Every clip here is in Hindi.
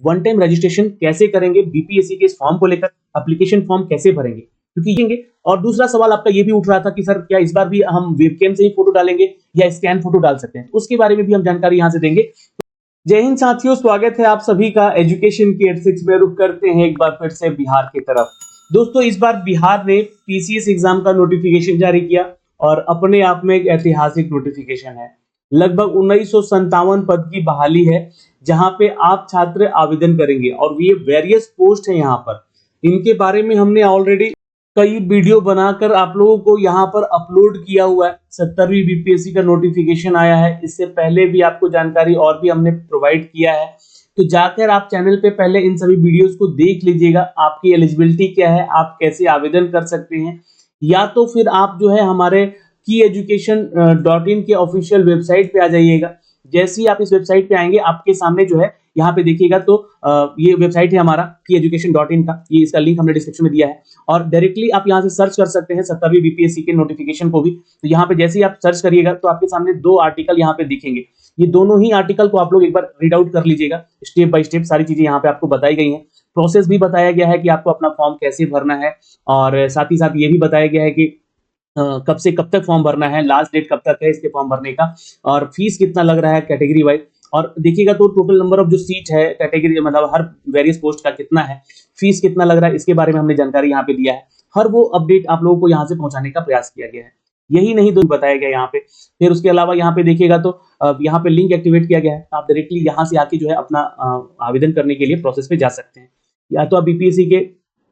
वन टाइम रजिस्ट्रेशन कैसे करेंगे बीपीएससी के इस फॉर्म को लेकर, एप्लीकेशन फॉर्म कैसे भरेंगे, क्योंकि और दूसरा सवाल आपका ये भी उठ रहा था कि सर क्या इस बार भी हम वेबकैम से ही फोटो डालेंगे या स्कैन फोटो डाल सकते हैं, उसके बारे में भी हम जानकारी यहां से देंगे। जय हिंद साथियों, स्वागत है आप सभी का एजुकेशन की 86 में। रुक करते हैं एक बार फिर से बिहार की तरफ। दोस्तों, इस बार बिहार ने पीसीएस एग्जाम का नोटिफिकेशन जारी किया और अपने आप में एक ऐतिहासिक नोटिफिकेशन है। लगभग 1957 पद की बहाली है जहां पे आप छात्र आवेदन करेंगे और ये वेरियस पोस्ट है। यहाँ पर इनके बारे में हमने ऑलरेडी कई वीडियो बनाकर आप लोगों को यहाँ पर अपलोड किया हुआ है। 70वीं बीपीएससी का नोटिफिकेशन आया है, इससे पहले भी आपको जानकारी और भी हमने प्रोवाइड किया है, तो जाकर आप चैनल पे पहले इन सभी वीडियोस को देख लीजिएगा। आपकी एलिजिबिलिटी क्या है, आप कैसे आवेदन कर सकते हैं, या तो फिर आप जो है हमारे kyeducation.in के ऑफिशियल वेबसाइट पे आ जाइएगा। जैसे ही आप इस वेबसाइट पे आएंगे, आपके सामने जो है यहाँ पे देखिएगा तो ये वेबसाइट है हमारा kyeducation.in का, ये इसका लिंक हमने डिस्क्रिप्शन में दिया है और डायरेक्टली आप यहाँ से सर्च कर सकते हैं 70वीं बीपीएससी के नोटिफिकेशन को भी। तो यहाँ पे जैसे ही आप सर्च करिएगा तो आपके सामने दो आर्टिकल यहाँ पे दिखेंगे। ये दोनों ही आर्टिकल को आप लोग एक बार रीड आउट कर लीजिएगा। स्टेप बाय स्टेप सारी चीजें यहाँ पे आपको बताई गई हैं। प्रोसेस भी बताया गया है कि आपको अपना फॉर्म कैसे भरना है और साथ ही साथ ये भी बताया गया है कि कब से कब तक फॉर्म भरना है, लास्ट डेट कब तक है इसके फॉर्म भरने का, और फीस कितना लग रहा है कैटेगरी वाइज। और देखिएगा तो टोटल नंबर ऑफ जो सीट है कैटेगरी, मतलब हर वेरियस पोस्ट का कितना है, फीस कितना लग रहा है, इसके बारे में हमने जानकारी यहाँ पे दिया है। हर वो अपडेट आप लोगों को यहाँ से पहुंचाने का प्रयास किया गया है। यही नहीं तो बताया गया यहाँ पे। फिर उसके अलावा यहाँ पे देखिएगा तो यहाँ पे लिंक एक्टिवेट किया गया है। आप डायरेक्टली यहाँ से आके जो है अपना आवेदन करने के लिए प्रोसेस पे जा सकते हैं। या तो आप बीपीएससी के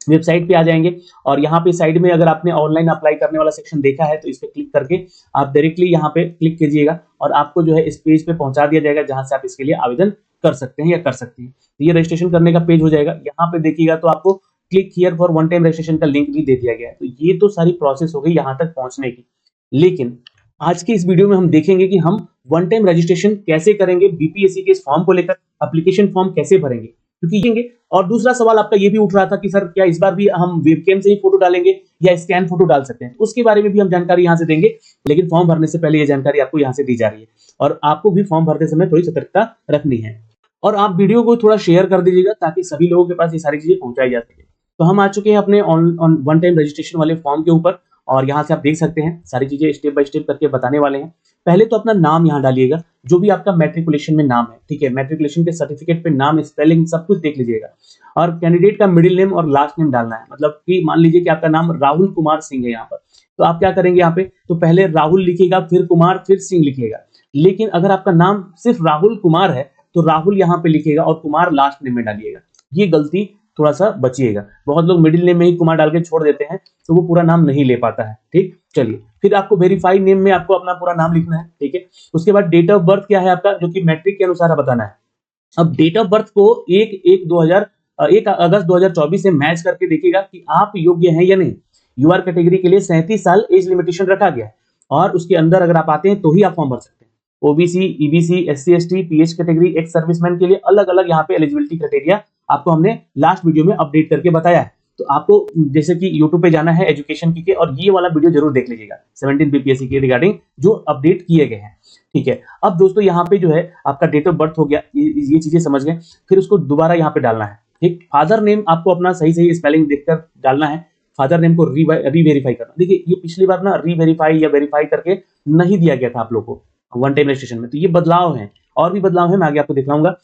वेबसाइट पे आ जाएंगे और यहाँ पे साइड में अगर आपने ऑनलाइन अप्लाई करने वाला सेक्शन देखा है तो इस पे क्लिक करके आप डायरेक्टली यहाँ पे क्लिक कीजिएगा और आपको जो है इस पेज पे पहुंचा दिया जाएगा जहां से आप इसके लिए आवेदन कर सकते हैं या कर सकती हैं। तो ये रजिस्ट्रेशन करने का पेज हो जाएगा। यहाँ पे देखिएगा तो आपको click here for one time registration का लिंक भी दे दिया गया है। तो ये तो सारी प्रोसेस हो गई यहाँ तक पहुंचने की। लेकिन आज की इस वीडियो में हम देखेंगे कि हम वन टाइम रजिस्ट्रेशन कैसे करेंगे बीपीएससी के इस फॉर्म को लेकर, एप्लीकेशन फॉर्म कैसे भरेंगे, क्योंकि और दूसरा सवाल आपका ये भी उठ रहा था कि सर क्या इस बार भी हम वेबकैम से ही फोटो डालेंगे या स्कैन फोटो डाल सकते हैं, उसके बारे में भी हम जानकारी यहाँ से देंगे। लेकिन फॉर्म भरने से पहले ये जानकारी आपको यहाँ से दी जा रही है और आपको भी फॉर्म भरते समय थोड़ी सतर्कता रखनी है और आप वीडियो को थोड़ा शेयर कर दीजिएगा ताकि सभी लोगों के पास ये सारी चीजें पहुंचाई जा सके। तो हम आ चुके हैं अपने वन टाइम रजिस्ट्रेशन वाले फॉर्म के ऊपर और यहाँ से आप देख सकते हैं सारी चीजें स्टेप बाय स्टेप करके बताने वाले हैं। पहले तो अपना नाम यहाँ डालिएगा, जो भी आपका मैट्रिकुलेशन में नाम है, ठीक है, मैट्रिकुलेशन के सर्टिफिकेट पे नाम, स्पेलिंग सब कुछ देख लीजिएगा। और कैंडिडेट का मिडिल नेम और लास्ट नेम डालना है। मतलब कि मान लीजिए कि आपका नाम राहुल कुमार सिंह है यहाँ पर, तो आप क्या करेंगे यहाँ पे, तो पहले राहुल लिखिएगा, फिर कुमार, फिर सिंह लिखिएगा। लेकिन अगर आपका नाम सिर्फ राहुल कुमार है तो राहुल यहाँ पे लिखिएगा और कुमार लास्ट नेम में डालिएगा। ये गलती थोड़ा सा बचिएगा। बहुत लोग मिडिल नेम में ही कुमार डाल के छोड़ देते हैं तो वो पूरा नाम नहीं ले पाता है। ठीक, चलिए, फिर आपको वेरीफाई नेम में आपको अपना पूरा नाम लिखना है। ठीक है, उसके बाद डेट ऑफ बर्थ क्या है आपका, जो कि मैट्रिक के अनुसार बताना है। अब डेट ऑफ बर्थ को 1 अगस्त 2024 से मैच करके देखिएगा कि आप योग्य हैं या नहीं। यूआर कैटेगरी के लिए 37 साल एज लिमिटेशन रखा गया है और उसके अंदर अगर आप आते हैं तो ही आप फॉर्म भर सकते हैं। OBC, EBC, SC, ST, pH category, ex serviceman के लिए अलग अलग यहाँ पे एलिजिबिलिटी क्राइटेरिया आपको हमने लास्ट वीडियो में अपडेट करके बताया है। तो आपको जैसे कि YouTube पे जाना है एजुकेशन की के, और ये वाला वीडियो जरूर देख लीजिएगा 17 बीपीएससी के रिगार्डिंग जो अपडेट किए गए हैं। ठीक है, अब दोस्तों यहाँ पे जो है आपका डेट ऑफ बर्थ हो गया, ये चीजें समझ गए। फिर उसको दोबारा यहाँ पे डालना है। ठीक, फादर नेम आपको अपना सही सही स्पेलिंग देखकर डालना है। फादर नेम को रीवेरीफाई करना। देखिए, ये पिछली बार ना रीवेरीफाई या वेरीफाई करके नहीं दिया गया था आप लोग को वन टाइम रजिस्ट्रेशन में, तो ये बदलाव है और भी बदलाव है, मैं आगे आपको दिखाऊंगा।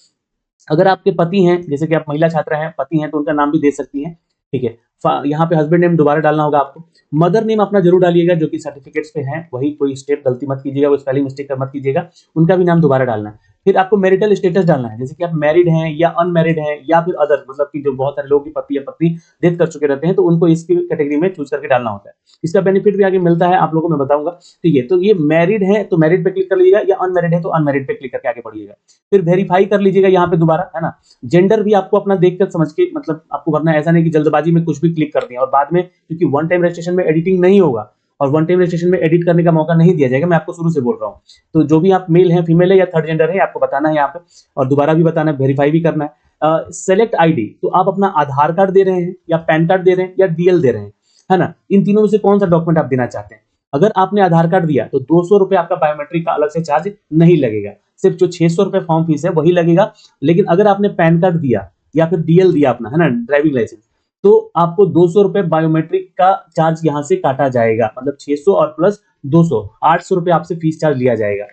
अगर आपके पति हैं, जैसे कि आप महिला छात्रा हैं, पति हैं, तो उनका नाम भी दे सकती हैं। ठीक है, यहाँ पे हस्बैंड नेम दोबारा डालना होगा आपको। मदर नेम अपना जरूर डालिएगा, जो कि सर्टिफिकेट्स पे है वही, कोई स्टेप गलती मत कीजिएगा, वो स्पेलिंग मिस्टेक मत कीजिएगा, उनका भी नाम दोबारा डालना है। फिर आपको मैरिटल स्टेटस डालना है, जैसे कि आप मैरिड हैं या अनमैरिड हैं या फिर अदर, मतलब कि जो बहुत सारे लोग की पति या पत्नी डेथ कर चुके रहते हैं तो उनको इसकी कैटेगरी में चूज करके डालना होता है। इसका बेनिफिट भी आगे मिलता है आप लोगों को, मैं बताऊंगा। ठीक है, तो ये मैरिड है तो मैरिड पे क्लिक कर लीजिएगा, या अनमैरिड है तो अनमैरिड पे क्लिक करके आगे बढ़िएगा। फिर वेरीफाई कर लीजिएगा यहाँ पे दोबारा, है ना। जेंडर भी आपको अपना देखकर समझ के मतलब आपको भरना है, ऐसा नहीं कि जल्दबाजी में कुछ भी क्लिक कर दिया और बाद में, क्योंकि वन टाइम रजिस्ट्रेशन में एडिटिंग नहीं होगा और वन टाइम रजिस्ट्रेशन में एडिट करने का मौका नहीं दिया जाएगा, मैं आपको शुरू से बोल रहा हूँ। तो जो भी आप मेल है, फीमेल है या थर्ड जेंडर है, आपको बताना है यहाँ पे, और दोबारा भी बताना है, वेरीफाई भी करना है। सेलेक्ट आईडी, तो आप अपना आधार कार्ड दे रहे हैं या पैन कार्ड दे रहे हैं या डीएल दे रहे हैं, है ना। इन तीनों में से कौन सा डॉक्यूमेंट आप देना चाहते हैं। अगर आपने आधार कार्ड दिया तो 200 रुपए आपका बायोमेट्रिक का अलग से चार्ज नहीं लगेगा, सिर्फ जो 600 रुपए फॉर्म फीस है वही लगेगा। लेकिन अगर आपने पैन कार्ड दिया या फिर डीएल दिया अपना, है ना, ड्राइविंग लाइसेंस, तो आपको 200 रुपए बायोमेट्रिक का चार्ज यहाँ से काटा जाएगा, मतलब 600 और प्लस 200, 800 रुपए आपसे फीस चार्ज लिया जाएगा।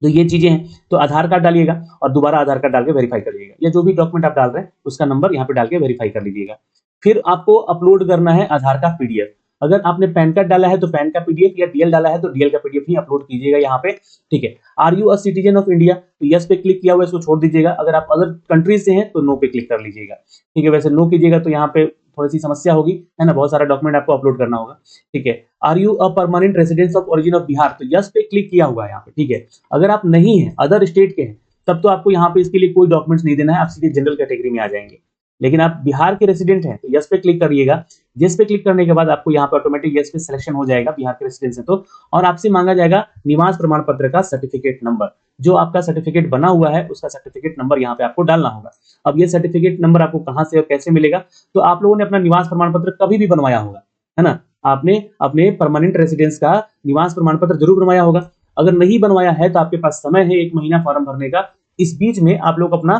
तो ये चीजें हैं। तो आधार कार्ड डालिएगा और दोबारा आधार कार्ड डाल के वेरीफाई कर लीजिएगा, या जो भी डॉक्यूमेंट आप डाल रहे हैं उसका नंबर यहाँ पे डाल के वेरीफाई कर लीजिएगा। फिर आपको अपलोड करना है आधार का पीडीएफ। अगर आपने पैन कार्ड डाला है तो पैन का पीडीएफ, या डीएल डाला है तो डीएल का पीडीएफ ही अपलोड कीजिएगा यहाँ पे, ठीक है। Are you a citizen of India, तो यस पे क्लिक किया हुआ इसको छोड़ दीजिएगा। अगर आप अदर कंट्रीज से हैं तो नो पे क्लिक कर लीजिएगा, ठीक है। वैसे नो कीजिएगा तो यहाँ पे थोड़ी सी समस्या होगी, है ना, बहुत सारा डॉक्यूमेंट आपको अपलोड करना होगा, ठीक है। Are you a permanent residence of origin of Bihar, तो यस पे क्लिक किया हुआ है यहाँ पे, ठीक है। अगर आप नहीं है, अदर स्टेट के हैं, तब तो आपको यहाँ पे इसके लिए कोई डॉक्यूमेंट्स नहीं देना है, आप सीधे जनरल कैटेगरी में आ जाएंगे। लेकिन आप बिहार के रेसिडेंट हैं तो यस पे क्लिक करिएगा। यस पे क्लिक करने के बाद आपको यहाँ पे ऑटोमेटिक यस पे सिलेक्शन हो जाएगा, बिहार के रेसिडेंस है तो, और आपसे मांगा जाएगा निवास प्रमाण पत्र का सर्टिफिकेट नंबर। जो आपका सर्टिफिकेट बना हुआ है उसका सर्टिफिकेट नंबर यहाँ पे आपको डालना होगा। अब ये सर्टिफिकेट नंबर आपको कहाँ से और कैसे मिलेगा, तो आप लोगों ने अपना निवास प्रमाण पत्र कभी भी बनवाया होगा, है ना, आपने अपने परमानेंट रेसिडेंस का निवास प्रमाण पत्र जरूर बनवाया होगा। अगर नहीं बनवाया है तो आपके पास समय है 1 महीना फॉर्म भरने का, इस बीच में आप लोग अपना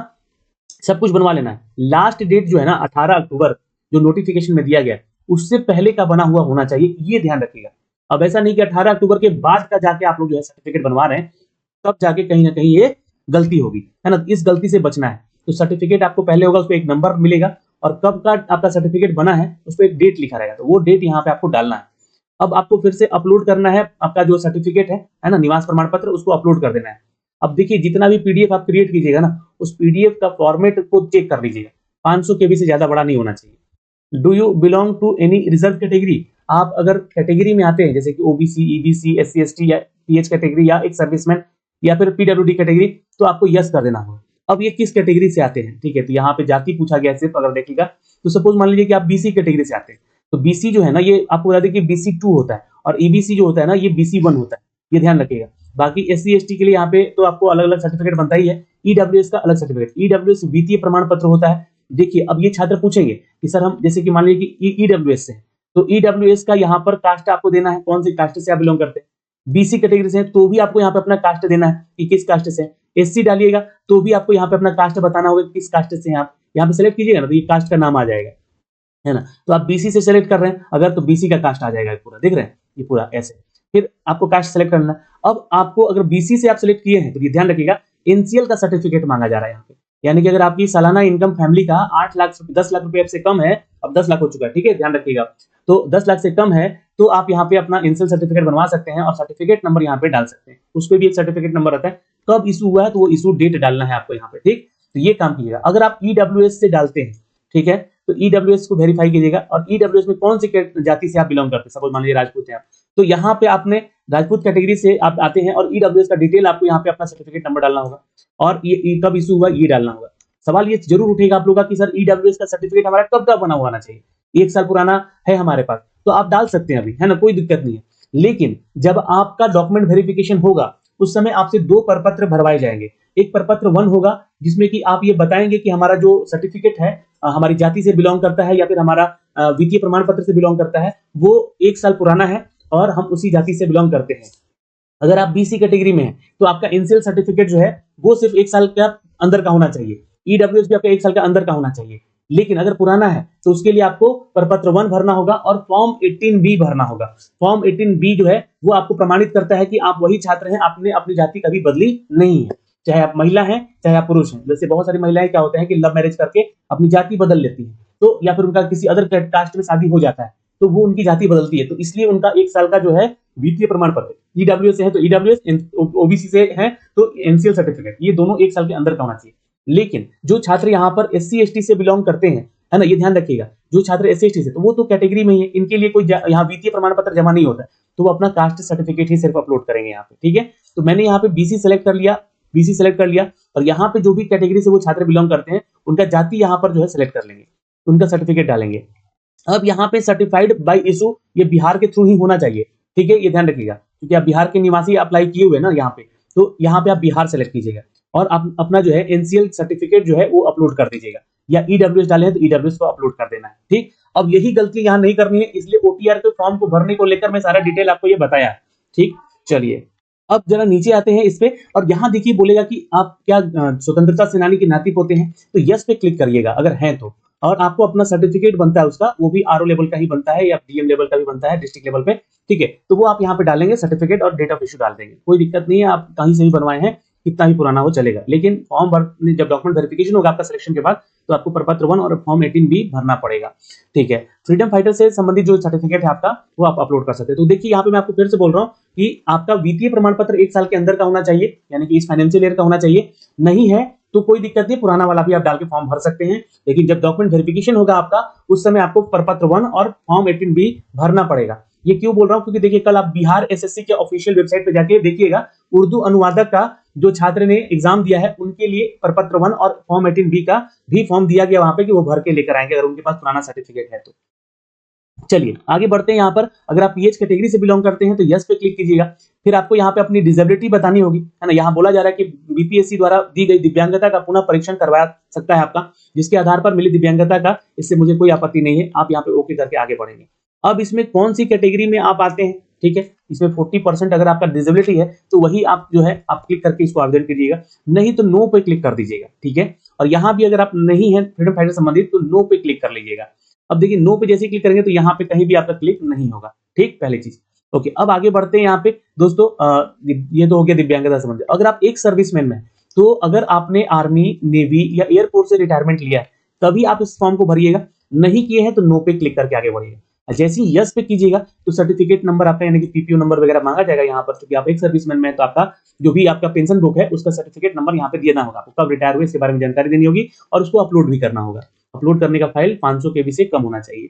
सब कुछ बनवा लेना है। लास्ट डेट जो है ना 18 अक्टूबर, जो नोटिफिकेशन में दिया गया उससे पहले का बना हुआ होना चाहिए, ये ध्यान रखिएगा। अब ऐसा नहीं कि 18 अक्टूबर के बाद का जाके आप लोग जो है सर्टिफिकेट बनवा रहे हैं, तब जाके कहीं ना कहीं ये गलती होगी, है ना, इस गलती से बचना है। तो सर्टिफिकेट आपको पहले होगा, उस पर एक नंबर मिलेगा और कब का आपका सर्टिफिकेट बना है उस पर एक डेट लिखा रहेगा, तो वो डेट यहाँ पे आपको डालना है। अब आपको फिर से अपलोड करना है आपका जो सर्टिफिकेट है ना, निवास प्रमाण पत्र, उसको अपलोड कर देना है। अब देखिए जितना भी पीडीएफ आप क्रिएट कीजिएगा ना, उस पीडीएफ का फॉर्मेट को चेक कर लीजिएगा, 500 केबी से ज्यादा बड़ा नहीं होना चाहिए। Do you belong to any reserve category, आप अगर कैटेगरी में आते हैं जैसे कि ओबीसी, ईबीसी, एससी, एसटी या पीएच कैटेगरी या एक सर्विसमैन या फिर पीडब्ल्यूडी कैटेगरी, तो आपको यस कर देना होगा। अब ये किस कैटेगरी से आते हैं, ठीक है, तो यहाँ पे जाति पूछा गया सिर्फ, अगर देखिएगा तो सपोज मान लीजिए कि आप बीसी कैटेगरी से आते हैं, तो बीसी जो है ना ये आपको बता दें कि बीसी 2 होता है, और ईबीसी जो होता है ना ये बीसी 1 होता है, ये ध्यान रखिएगा। बाकी एससी एसटी के लिए यहाँ पे तो आपको अलग अलग सर्टिफिकेट बनता ही है। ईडब्ल्यूएस का अलग सर्टिफिकेट, ईडब्ल्यूएस वित्तीय प्रमाण पत्र होता है। देखिए अब ये छात्र पूछेंगे कि सर हम जैसे कि मान लीजिए कि ईडब्ल्यूएस से, तो ईडब्ल्यूएस का यहाँ पर कास्ट आपको देना है, कौन सी कास्ट से आप बिलोंग करते हैं। बीसी कैटेगरी से तो भी आपको यहाँ पे अपना कास्ट देना है कि किस कास्ट से। एससी डालिएगा तो भी आपको यहाँ पे अपना कास्ट बताना होगा किस कास्ट से हैं आप। यहाँ पे सेलेक्ट कीजिएगा ना तो ये कास्ट का नाम आ जाएगा, है ना। तो आप बीसी से सेलेक्ट कर रहे हैं अगर, तो बीसी का कास्ट आ जाएगा पूरा, देख रहे हैं ये पूरा ऐसे। फिर आपको कास्ट सेलेक्ट करना। अब आपको अगर बीसी से आप सेलेक्ट किए हैं तो ये ध्यान रखिएगा एनसीएल का सर्टिफिकेट मांगा जा रहा है यहाँ पे, यानी कि अगर आपकी सालाना इनकम फैमिली का 10 लाख रुपए से कम है, अब 10 लाख हो चुका है, ठीक है, ध्यान रखिएगा, तो 10 लाख से कम है तो आप यहाँ पे अपना एनसीएल सर्टिफिकेट बनवा सकते हैं और सर्टिफिकेट नंबर यहाँ पे डाल सकते हैं। उस पर भी एक सर्टिफिकेट नंबर आता है, कब इशू हुआ है तो वो इशू डेट डालना है आपको यहाँ पे, ठीक। तो ये काम कीजिएगा। अगर आप ईडब्ल्यूएस से डालते हैं, ठीक है, तो ईडब्ल्यूएस को वेरीफाई कीजिएगा, और ईडब्ल्यूएस में कौन सी जाति से आप बिलोंग करते हैं, सपोज मान लीजिए राजपूत हैं आप, तो यहाँ पे आपने राजपूत कैटेगरी से आप आते हैं और ईडब्ल्यूएस का डिटेल आपको यहाँ पे अपना सर्टिफिकेट नंबर डालना होगा और ये कब इशू हुआ ये डालना होगा। सवाल ये जरूर उठेगा आप लोगों का कि सर ईडब्ल्यूएस का सर्टिफिकेट हमारा कब का बना होना चाहिए, 1 साल पुराना है हमारे पास, तो आप डाल सकते हैं अभी, है ना, कोई दिक्कत नहीं है। लेकिन जब आपका डॉक्यूमेंट वेरिफिकेशन होगा उस समय आपसे 2 प्रपत्र भरवाए जाएंगे। एक प्रपत्र 1 होगा जिसमें कि आप ये बताएंगे कि हमारा जो सर्टिफिकेट है हमारी जाति से बिलोंग करता है या फिर हमारा वित्तीय प्रमाण पत्र से बिलोंग करता है, वो 1 साल पुराना है और हम उसी जाति से बिलोंग करते हैं। अगर आप बीसी कैटेगरी में हैं तो आपका एनसीएल सर्टिफिकेट जो है वो सिर्फ 1 साल का अंदर का होना चाहिए, ईडब्ल्यूएस भी आपका 1 साल का अंदर का होना चाहिए। लेकिन अगर पुराना है तो उसके लिए आपको प्रपत्र 1 भरना होगा और फॉर्म 18B भरना होगा। फॉर्म 18B जो है वो आपको प्रमाणित करता है कि आप वही छात्र हैं, आपने अपनी जाति कभी बदली नहीं है, चाहे आप महिला हैं चाहे आप पुरुष हैं। जैसे बहुत सारी महिलाएं क्या होते हैं कि लव मैरिज करके अपनी जाति बदल लेती हैं, तो या फिर उनका किसी अदर कास्ट में शादी हो जाता है तो वो उनकी जाति बदलती है, तो इसलिए उनका 1 साल का जो है वित्तीय प्रमाण पत्र, ईडब्ल्यूएस से है तो ईडब्ल्यूएस, ओबीसी से है तो एनसीएल सर्टिफिकेट, ये दोनों 1 साल के अंदर का होना चाहिए। लेकिन जो छात्र यहाँ पर एससी एसटी से बिलोंग करते हैं, है ना, ये ध्यान रखिएगा, जो छात्र एससी एसटी से, तो वो तो कैटेगरी में ही है, इनके लिए कोई यहाँ वित्तीय प्रमाण पत्र जमा नहीं होता है, तो वो अपना कास्ट सर्टिफिकेट ही सिर्फ अपलोड करेंगे यहाँ पे, ठीक है। तो मैंने यहाँ पे बीसी सेलेक्ट कर लिया, बीसी सेलेक्ट कर लिया, और यहाँ पे जो भी कैटेगरी से वो छात्र बिलोंग करते हैं उनका जाति यहाँ पर जो है सेलेक्ट कर लेंगे, उनका सर्टिफिकेट डालेंगे। अब यहाँ पे सर्टिफाइड बाय इशू, ये बिहार के थ्रू ही होना चाहिए, ठीक है, ये ध्यान रखिएगा, क्योंकि आप बिहार के निवासी अप्लाई किए हुए ना यहाँ पे, तो यहाँ पे आप बिहार सेलेक्ट कीजिएगा और आप अपना जो है एनसीएल सर्टिफिकेट जो है वो अपलोड कर दीजिएगा, या ईडब्ल्यूएस डाले हैं तो ईडब्ल्यूएस को अपलोड कर देना है, ठीक। अब यही गलती यहाँ नहीं करनी है, इसलिए ओटीआर के फॉर्म को भरने को लेकर मैं सारा डिटेल आपको ये बताया, ठीक। चलिए अब जरा नीचे आते हैं इस पे, और यहाँ देखिए बोलेगा कि आप क्या स्वतंत्रता सेनानी के नाती पोते हैं, तो यस पे क्लिक करिएगा अगर हैं तो। और आपको अपना सर्टिफिकेट बनता है उसका, वो भी आरओ लेवल का ही बनता है या डीएम लेवल का भी बनता है डिस्ट्रिक्ट लेवल पे, ठीक है। तो वो आप यहाँ पे डालेंगे सर्टिफिकेट और डेट ऑफ इशू डाल देंगे, कोई दिक्कत नहीं है, आप कहीं से भी बनवाए हैं, कितना भी पुराना हो चलेगा। लेकिन फॉर्म भर जब डॉक्यूमेंट वेरिफिकेशन होगा आपका सिलेक्शन के बाद, तो आपको प्रपत्र 1 और फॉर्म 18 भी भरना पड़ेगा, ठीक है। फ्रीडम फाइटर से संबंधित जो सर्टिफिकेट है आपका, वो आप अपलोड कर सकते हैं। तो देखिए यहाँ पे मैं आपको फिर से बोल रहा हूँ कि आपका वित्तीय प्रमाण पत्र 1 साल के अंदर का होना चाहिए, यानी कि इस फाइनेंशियल ईयर का होना चाहिए। नहीं है तो कोई दिक्कत नहीं, पुराना वाला भी आप डाल के फॉर्म भर सकते हैं। लेकिन जब डॉक्यूमेंट वेरिफिकेशन होगा आपका, उस समय आपको प्रपत्र 1 और फॉर्म 18 भी भरना पड़ेगा। ये क्यों बोल रहा हूं, क्योंकि देखिए कल आप बिहार एसएससी के ऑफिशियल वेबसाइट पे जाके देखिएगा, उर्दू अनुवादक का जो छात्र ने एग्जाम दिया है, उनके लिए प्रपत्र 1 और फॉर्म 18 बी का भी फॉर्म दिया गया वहां पे कि वो भर के लेकर आएंगे अगर उनके पास पुराना सर्टिफिकेट है तो। चलिए आगे बढ़ते हैं। यहाँ पर अगर आप पीएच कैटेगरी से बिलोंग करते हैं तो यस पे क्लिक कीजिएगा। फिर आपको यहाँ पे अपनी डिसेबिलिटी बतानी होगी, है ना। यहाँ बोला जा रहा है कि बीपीएससी द्वारा दी गई दिव्यांगता का पुनः परीक्षण करवा सकता है आपका, जिसके आधार पर मिली दिव्यांगता का, इससे मुझे कोई आपत्ति नहीं है। आप यहाँ पे ओके करके आगे बढ़ेंगे। अब इसमें कौन सी कैटेगरी में आप आते हैं, ठीक है। इसमें 40% अगर आपका डिसेबिलिटी है तो वही आप जो है आप क्लिक करके इसको आवेदन कीजिएगा, नहीं तो नो पे क्लिक कर दीजिएगा, ठीक है। और यहाँ भी अगर आप नहीं है फ्रीडम फाइटर संबंधित तो नो पे क्लिक कर लीजिएगा। अब देखिए नो पे जैसे क्लिक करेंगे तो यहाँ पे कहीं भी आपका क्लिक नहीं होगा, ठीक, पहली चीज। ओके, अब आगे बढ़ते हैं। यहाँ पे दोस्तों ये तो हो गया दिव्यांगता संबंधी। अगर आप एक सर्विसमैन में, तो अगर आपने आर्मी, नेवी या एयरफोर्स से रिटायरमेंट लिया है तभी आप इस फॉर्म को भरिएगा, नहीं किए हैं तो नो पे क्लिक करके आगे बढ़िएगा। जैसे ही यस पे कीजिएगा तो सर्टिफिकेट नंबर आपका यानी कि पीपीओ नंबर वगैरह मांगा जाएगा यहाँ पर, क्योंकि आप एक सर्विसमैन में, तो आपका जो भी आपका पेंशन बुक है उसका सर्टिफिकेट नंबर यहाँ पे देना होगा, आपको कब रिटायर हुए इसके बारे में जानकारी देनी होगी और उसको अपलोड भी करना होगा। अपलोड करने का फाइल 500 केबी से कम होना चाहिए।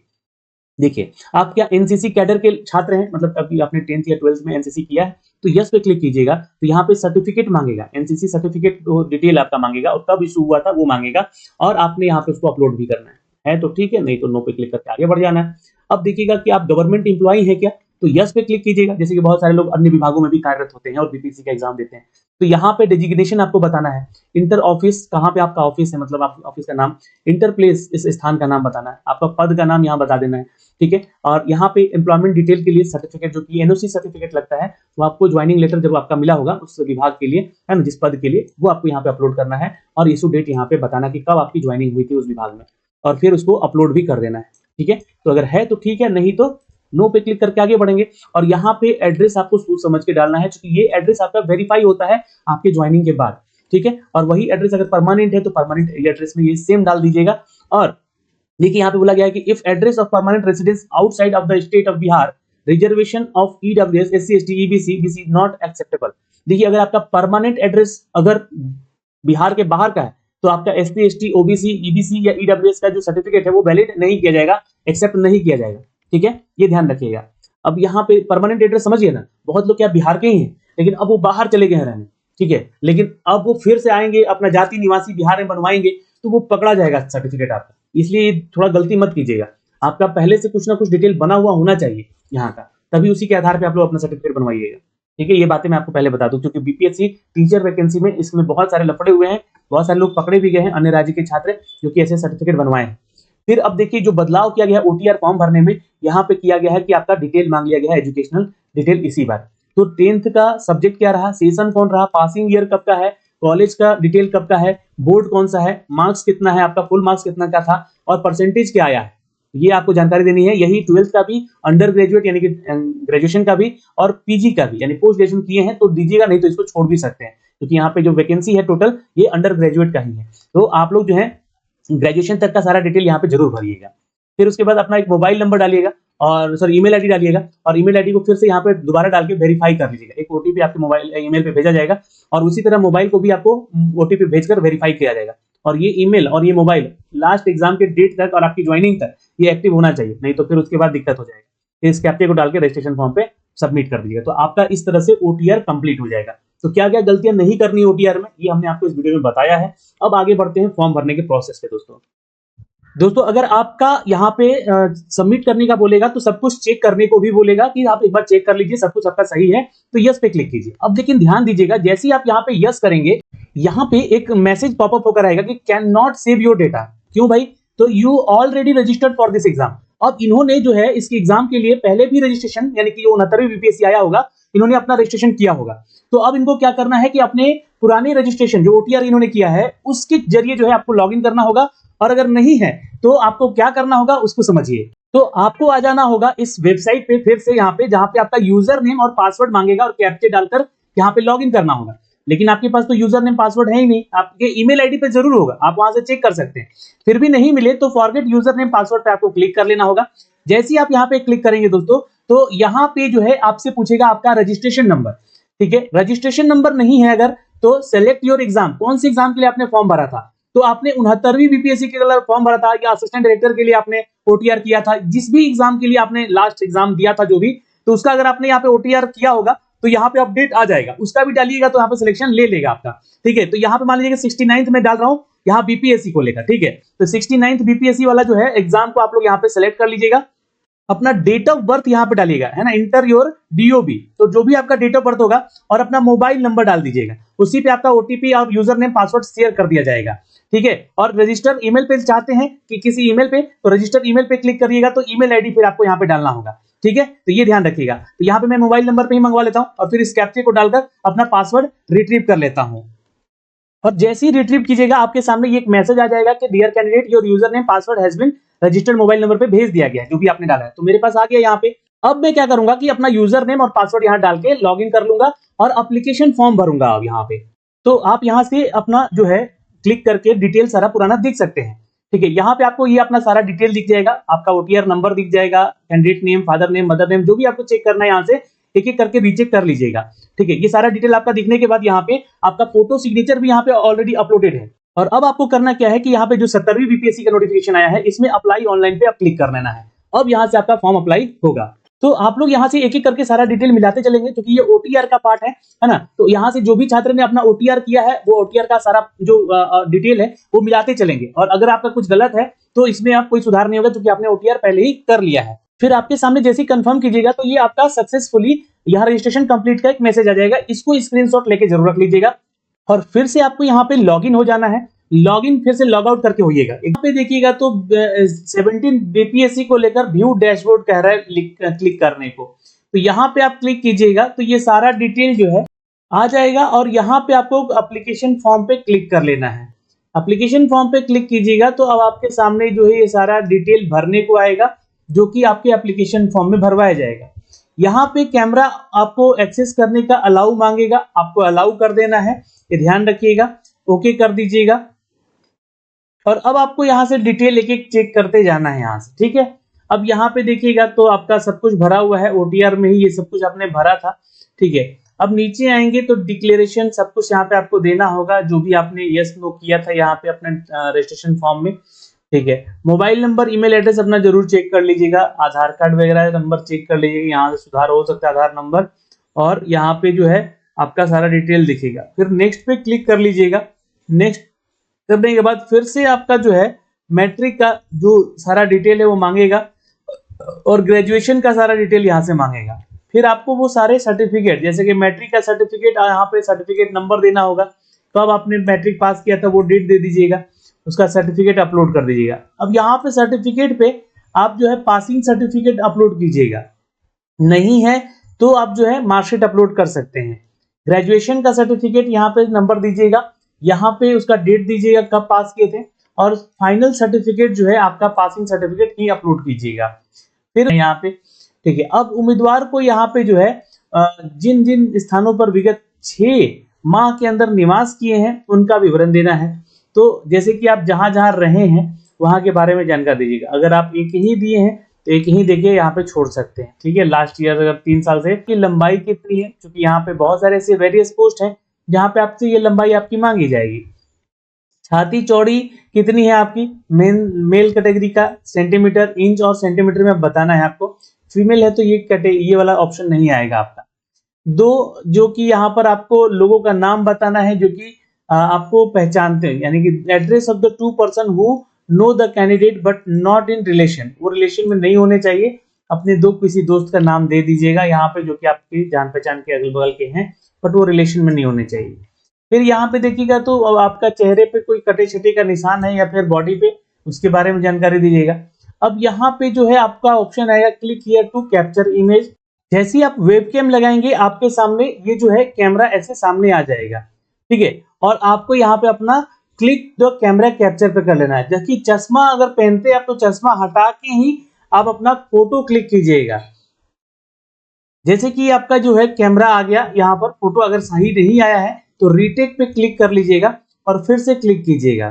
देखिए आप क्या एनसीसी कैडर के छात्र हैं, मतलब अभी आपने 10th या 12th में एनसीसी किया है, तो यस पे क्लिक कीजिएगा। तो यहाँ पे सर्टिफिकेट मांगेगा, एनसीसी सर्टिफिकेट डिटेल आपका मांगेगा और कब इशू हुआ था वो मांगेगा, और आपने यहाँ पे उसको अपलोड भी करना है तो ठीक है, नहीं तो नो पे क्लिक करके आगे बढ़ जाना है। अब देखिएगा कि आप गवर्नमेंट एम्प्लॉई है क्या, तो यस पे क्लिक कीजिएगा। जैसे कि बहुत सारे लोग अन्य विभागों में भी कार्यरत होते हैं और बीपीएससी का एग्जाम देते हैं, तो यहाँ पे डेजिग्नेशन आपको बताना है, इंटर ऑफिस कहाँ पे आपका ऑफिस है, मतलब आप ऑफिस का नाम, इंटर प्लेस इस स्थान का नाम बताना है, आपका पद का नाम यहाँ बता देना है, ठीक है। और यहाँ पे एम्प्लॉयमेंट डिटेल के लिए सर्टिफिकेट जो कि एनओसी सर्टिफिकेट लगता है, वो आपको ज्वाइनिंग लेटर जब आपका मिला होगा उस विभाग के लिए, है ना, जिस पद के लिए, वो आपको यहाँ पे अपलोड करना है और इशू डेट यहाँ पे बताना कि कब आपकी ज्वाइनिंग हुई थी उस विभाग में, और फिर उसको अपलोड भी कर देना है, ठीक है। तो अगर है तो ठीक है, नहीं तो नो पे क्लिक करके आगे बढ़ेंगे। और यहाँ पे एड्रेस आपको सोच समझ के डालना है, क्योंकि ये एड्रेस आपका वेरीफाई होता है आपके ज्वाइनिंग के बाद, ठीक है। और वही एड्रेस अगर परमानेंट है तो परमानेंट एड्रेस में ये सेम डाल दीजिएगा। और देखिए यहाँ पे बोला गया है कि if address of permanent residence outside of the state of Bihar, reservation of EWS, SC, ST, EBC, BC not acceptable. देखिए अगर आपका परमानेंट एड्रेस अगर बिहार के बाहर का है तो आपका एससी, एसटी, ओबीसी, ईबीसी या ईडब्ल्यूएस का जो सर्टिफिकेट है वो वैलिड नहीं किया जाएगा, एक्सेप्ट नहीं किया जाएगा, ठीक है, ये ध्यान रखिएगा। अब यहाँ पे परमानेंट एड्रेस समझिए ना, बहुत लोग क्या बिहार के ही हैं लेकिन अब वो बाहर चले गए हैं रहने, ठीक है, लेकिन अब वो फिर से आएंगे अपना जाति निवासी बिहार में बनवाएंगे तो वो पकड़ा जाएगा सर्टिफिकेट आपका। इसलिए थोड़ा गलती मत कीजिएगा, आपका पहले से कुछ ना कुछ डिटेल बना हुआ होना चाहिए यहाँ का, तभी उसी के आधार पर आप लोग अपना सर्टिफिकेट बनवाइएगा, ठीक है। ये बातें मैं आपको पहले बता दूं, क्योंकि बीपीएससी टीचर वैकेंसी में इसमें बहुत सारे लफड़े हुए हैं, बहुत सारे लोग पकड़े भी गए हैं अन्य राज्य के छात्र जो कि ऐसे सर्टिफिकेट बनवाए हैं। फिर अब देखिए जो बदलाव किया गया है ओटीआर फॉर्म भरने में, यहाँ पे किया गया है कि आपका डिटेल मांग लिया गया है, एजुकेशनल डिटेल इसी बार। तो 10th का सब्जेक्ट क्या रहा, सेशन कौन रहा, पासिंग ईयर कब का है, कॉलेज का डिटेल कब का है, बोर्ड कौन सा है, मार्क्स कितना है आपका, फुल मार्क्स कितना का था और परसेंटेज क्या आया है, ये आपको जानकारी देनी है। यही 12th का भी, अंडर ग्रेजुएट यानी कि ग्रेजुएशन का भी और पीजी का भी यानी पोस्ट ग्रेजुएशन किए हैं तो दीजिएगा, नहीं तो इसको छोड़ भी सकते हैं, क्योंकि यहाँ पे जो वैकेंसी है टोटल ये अंडर ग्रेजुएट का ही है। तो आप लोग जो है ग्रेजुएशन तक का सारा डिटेल यहाँ पे जरूर भरिएगा। फिर उसके बाद अपना एक मोबाइल नंबर डालिएगा और सॉरी ईमेल आईडी डालिएगा, और ईमेल आईडी को फिर से यहाँ पे दोबारा डाल के वेरीफाई कर लीजिएगा। एक ओटीपी आपके मोबाइल ईमेल पे भेजा जाएगा और उसी तरह मोबाइल को भी आपको ओटीपी भेजकर वेरीफाई किया जाएगा। और ये ईमेल और ये मोबाइल लास्ट एग्जाम के डेट तक और आपकी ज्वाइनिंग तक ये एक्टिव होना चाहिए, नहीं तो फिर उसके बाद दिक्कत हो जाएगा। इस कैप्चे को डाल के रजिस्ट्रेशन फॉर्म पे सबमिट कर दीजिएगा, तो आपका इस तरह से ओटीआर कंप्लीट हो जाएगा। तो क्या क्या गलतियां नहीं करनी ओटीआर में, ये हमने आपको इस वीडियो में बताया है। अब आगे बढ़ते हैं फॉर्म भरने के प्रोसेस पे। दोस्तों अगर आपका यहाँ पे सबमिट करने का बोलेगा तो सब कुछ चेक करने को भी बोलेगा कि आप एक बार चेक कर लीजिए सब कुछ आपका सही है, तो यस पे क्लिक कीजिए। अब लेकिन ध्यान दीजिएगा, जैसे ही आप यहाँ पे यस करेंगे यहाँ पे एक मैसेज पॉपअप होकर आएगा कि can not save your data. क्यों भाई, तो you already registered for this exam. अब इन्होंने जो है इसके एग्जाम के लिए पहले भी रजिस्ट्रेशन यानी कि 69वीं बीपीएससी आया होगा, इन्होंने अपना रजिस्ट्रेशन किया होगा। तो अब इनको क्या करना है कि अपने पुराने रजिस्ट्रेशन जो ओटीआर इन्होंने किया है उसके जरिए जो है आपको लॉगिन करना होगा, और अगर नहीं है तो आपको क्या करना होगा उसको समझिए। तो आपको आ जाना होगा इस वेबसाइट पे फिर से, यहाँ पे जहां पे आपका यूजर नेम और पासवर्ड मांगेगा और कैप्चा डालकर यहाँ पे लॉगिन करना होगा। लेकिन आपके पास तो यूजर नेम पासवर्ड है ही नहीं, आपके ईमेल आईडी पे जरूर होगा, आप वहां से चेक कर सकते हैं। फिर भी नहीं मिले तो फॉरगेट यूजर नेम पासवर्ड पे आपको क्लिक कर लेना होगा। जैसे ही आप यहाँ पे क्लिक करेंगे दोस्तों, तो यहाँ पे जो है आपसे पूछेगा आपका रजिस्ट्रेशन नंबर। ठीक है, रजिस्ट्रेशन नंबर नहीं है अगर, तो सेलेक्ट योर एग्जाम, कौन सी एग्जाम के लिए आपने फॉर्म भरा था। तो आपने 69वीं बीपीएससी के लिए फॉर्म भरा था या असिस्टेंट डायरेक्टर के लिए आपने ओटीआर किया था, जिस भी एग्जाम के लिए आपने लास्ट एग्जाम दिया था जो भी, तो उसका अगर आपने यहाँ पे ओटीआर किया होगा तो यहाँ पे अपडेट आ जाएगा, उसका भी डालिएगा तो यहाँ पे सिलेक्शन ले लेगा आपका। ठीक है, तो यहाँ पे मान लीजिए 69th में डाल रहा हूँ यहाँ बीपीएससी को लेकर। ठीक है, तो 69th बीपीएससी वाला जो है एग्जाम को आप लोग यहाँ पे सिलेक्ट कर लीजिएगा, अपना डेट ऑफ बर्थ यहाँ पे डालिएगा, है ना, इंटर योर डीओबी, तो जो भी आपका डेट ऑफ बर्थ होगा, और अपना मोबाइल नंबर डाल दीजिएगा, उसी पे आपका ओटीपी और यूजर नेम पासवर्ड शेयर कर दिया जाएगा। ठीक है, और रजिस्टर ईमेल पे चाहते हैं कि किसी ईमेल पे, तो रजिस्टर ईमेल पे क्लिक करिएगा, तो ईमेल आईडी फिर आपको यहाँ पे डालना होगा। ठीक है, तो ये ध्यान रखिएगा। तो यहाँ पे मैं मोबाइल नंबर पे ही मंगवा लेता हूँ और फिर इस कैप्चे को डालकर अपना पासवर्ड रिट्रीव कर लेता हूँ। और जैसे ही रिट्रीव कीजिएगा आपके सामने ये एक मैसेज आ जाएगा कि dear candidate your user name password has been registered mobile number पे भेज दिया गया है, जो भी आपने डाला है। तो मेरे पास आ गया यहाँ पे। अब मैं क्या करूंगा कि अपना यूजर नेम और पासवर्ड यहाँ डाल के लॉग इन कर लूंगा और एप्लीकेशन फॉर्म भरूंगा। अब यहाँ पे तो आप यहाँ से अपना जो है क्लिक करके डिटेल सारा पुराना देख सकते हैं। ठीक है, यहाँ पे आपको ये अपना सारा डिटेल दिख जाएगा, आपका ओटीआर नंबर दिख जाएगा, candidate name, father name, mother name, जो भी आपको चेक करना है यहाँ से एक एक करके रीचेक कर लीजिएगा। ठीक है, ये सारा डिटेल आपका दिखने के बाद यहाँ पे आपका फोटो सिग्नेचर भी यहाँ पे ऑलरेडी अपलोडेड है। और अब आपको करना क्या है कि यहाँ पे जो 70वीं बीपीएससी का नोटिफिकेशन आया है इसमें अप्लाई ऑनलाइन पे आप क्लिक कर लेना है। अब यहाँ से आपका फॉर्म अप्लाई होगा। तो आप लोग यहाँ से एक एक करके सारा डिटेल मिलाते चलेंगे क्योंकि ये ओटीआर का पार्ट है ना। तो यहाँ से जो भी छात्र ने अपना ओटीआर किया है वो ओटीआर का सारा जो डिटेल है वो मिलाते चलेंगे, और अगर आपका कुछ गलत है तो इसमें आप कोई सुधार नहीं होगा क्योंकि आपने ओटीआर पहले ही कर लिया है। फिर आपके सामने जैसे ही कंफर्म कीजिएगा तो ये आपका सक्सेसफुली यहाँ रजिस्ट्रेशन कंप्लीट का एक मैसेज आ जाएगा, इसको स्क्रीनशॉट लेके जरूर रख लीजिएगा। और फिर से आपको यहाँ पे लॉगिन हो जाना है, लॉगिन फिर से लॉग आउट करके होइएगा। यहाँ पे देखिएगा तो 17 बीपीएससी को लेकर व्यू डैशबोर्ड कह रहा है क्लिक करने को, तो यहाँ पे आप क्लिक कीजिएगा तो ये सारा डिटेल जो है आ जाएगा, और यहाँ पे आपको एप्लीकेशन फॉर्म पे क्लिक कर लेना है। एप्लीकेशन फॉर्म पे क्लिक कीजिएगा तो अब आपके सामने जो है ये सारा डिटेल भरने को आएगा, जो कि आपके एप्लीकेशन फॉर्म में भरवाया जाएगा। यहाँ पे कैमरा आपको एक्सेस करने का अलाउ मांगेगा, आपको अलाउ कर देना है, ये ध्यान रखिएगा, ओके कर दीजिएगा। और अब आपको यहाँ से डिटेल एक एक चेक करते जाना है यहाँ से। ठीक है, अब यहाँ पे देखिएगा तो आपका सब कुछ भरा हुआ है, ओटीआर में ही ये सब कुछ आपने भरा था। ठीक है, अब नीचे आएंगे तो डिक्लेरेशन सब कुछ यहाँ पे आपको देना होगा, जो भी आपने यस नो किया था यहाँ पे अपने रजिस्ट्रेशन फॉर्म में। ठीक है, मोबाइल नंबर, ईमेल एड्रेस अपना जरूर चेक कर लीजिएगा, आधार कार्ड वगैरह नंबर चेक कर लीजिएगा, यहाँ से सुधार हो सकता है आधार नंबर, और यहाँ पे जो है आपका सारा डिटेल दिखेगा। फिर नेक्स्ट पे क्लिक कर लीजिएगा। नेक्स्ट करने के बाद फिर से आपका जो है मैट्रिक का जो सारा डिटेल है वो मांगेगा, और ग्रेजुएशन का सारा डिटेल यहाँ से मांगेगा। फिर आपको वो सारे सर्टिफिकेट, जैसे कि मैट्रिक का सर्टिफिकेट, यहाँ पे सर्टिफिकेट नंबर देना होगा, तो अब आपने मैट्रिक पास किया था वो डेट दे दीजिएगा, उसका सर्टिफिकेट अपलोड कर दीजिएगा। अब यहाँ पे सर्टिफिकेट पे आप जो है पासिंग सर्टिफिकेट अपलोड कीजिएगा, नहीं है तो आप जो है मार्कशीट अपलोड कर सकते हैं। ग्रेजुएशन का सर्टिफिकेट यहाँ पे नंबर दीजिएगा, यहाँ पे उसका डेट दीजिएगा कब पास किए थे, और फाइनल सर्टिफिकेट जो है आपका पासिंग सर्टिफिकेट ही अपलोड कीजिएगा। फिर यहाँ पे ठीक है, अब उम्मीदवार को यहाँ पे जो है जिन जिन स्थानों पर विगत 6 माह के अंदर निवास किए हैं उनका विवरण देना है। तो जैसे कि आप जहां जहां रहे हैं वहां के बारे में जानकारी दीजिएगा। अगर आप एक ही दिए हैं तो एक ही देखिए यहाँ पे छोड़ सकते हैं। ठीक है, लास्ट ईयर अगर 3 साल से की लंबाई कितनी है, क्योंकि यहाँ पे बहुत सारे ऐसे वेरियस पोस्ट हैं जहाँ पे आपसे ये लंबाई आपकी मांगी जाएगी। छाती चौड़ी कितनी है आपकी, मेल कैटेगरी का सेंटीमीटर, इंच और सेंटीमीटर में बताना है आपको। फीमेल है तो ये वाला ऑप्शन नहीं आएगा आपका। 2 जो कि यहाँ पर आपको लोगों का नाम बताना है जो कि आपको पहचानते हैं, यानी कि address of the 2 person who know the candidate but not in relation, वो रिलेशन में नहीं होने चाहिए। अपने किसी दोस्त का नाम दे दीजिएगा यहाँ पे जो कि आपकी जान पहचान के अगल बगल के हैं, बट वो रिलेशन में नहीं होने चाहिए। फिर यहाँ पे देखिएगा तो अब आपका चेहरे पे कोई कटे छटे का निशान है या फिर बॉडी पे, उसके बारे में जानकारी दीजिएगा। अब यहाँ पे जो है आपका ऑप्शन आएगा click here to capture image, जैसे ही आप वेबकैम लगाएंगे आपके सामने ये जो है कैमरा ऐसे सामने आ जाएगा, ठीक है। और आपको यहाँ पे अपना क्लिक द कैमरा कैप्चर पे कर लेना है। जबकि चश्मा अगर पहनते हैं आप तो चश्मा हटा के ही आप अपना फोटो क्लिक कीजिएगा। जैसे कि आपका जो है कैमरा आ गया, यहाँ पर फोटो अगर सही नहीं आया है तो रीटेक पे क्लिक कर लीजिएगा और फिर से क्लिक कीजिएगा,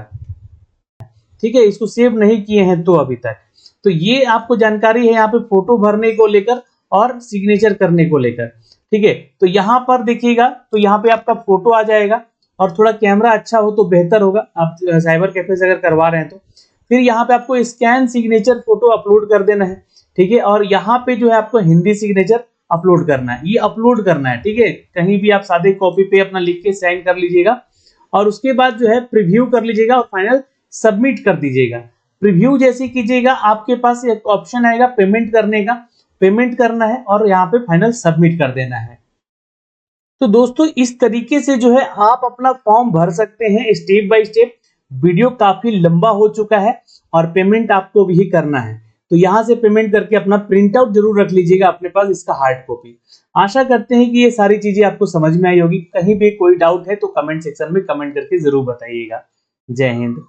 ठीक है। इसको सेव नहीं किए हैं तो अभी तक, तो ये आपको जानकारी है यहाँ पे फोटो भरने को लेकर और सिग्नेचर करने को लेकर, ठीक है। तो यहाँ पर देखिएगा, तो यहाँ पे आपका फोटो आ जाएगा और थोड़ा कैमरा अच्छा हो तो बेहतर होगा, आप साइबर कैफे से अगर करवा रहे हैं तो। फिर यहाँ पे आपको स्कैन सिग्नेचर फोटो अपलोड कर देना है, ठीक है। और यहाँ पे जो है आपको हिंदी सिग्नेचर अपलोड करना है, ये अपलोड करना है, ठीक है। कहीं भी आप सादे कॉपी पे अपना लिख के साइन कर लीजिएगा और उसके बाद जो है प्रीव्यू कर लीजिएगा और फाइनल सबमिट कर दीजिएगा। प्रीव्यू जैसे कीजिएगा आपके पास एक ऑप्शन आएगा पेमेंट करने का, पेमेंट करना है और यहाँ पे फाइनल सबमिट कर देना है। तो दोस्तों इस तरीके से जो है आप अपना फॉर्म भर सकते हैं स्टेप बाय स्टेप। वीडियो काफी लंबा हो चुका है और पेमेंट आपको भी करना है, तो यहाँ से पेमेंट करके अपना प्रिंट आउट जरूर रख लीजिएगा अपने पास, इसका हार्ड कॉपी। आशा करते हैं कि ये सारी चीजें आपको समझ में आई होगी। कहीं भी कोई डाउट है तो कमेंट सेक्शन में कमेंट करके जरूर बताइएगा। जय हिंद।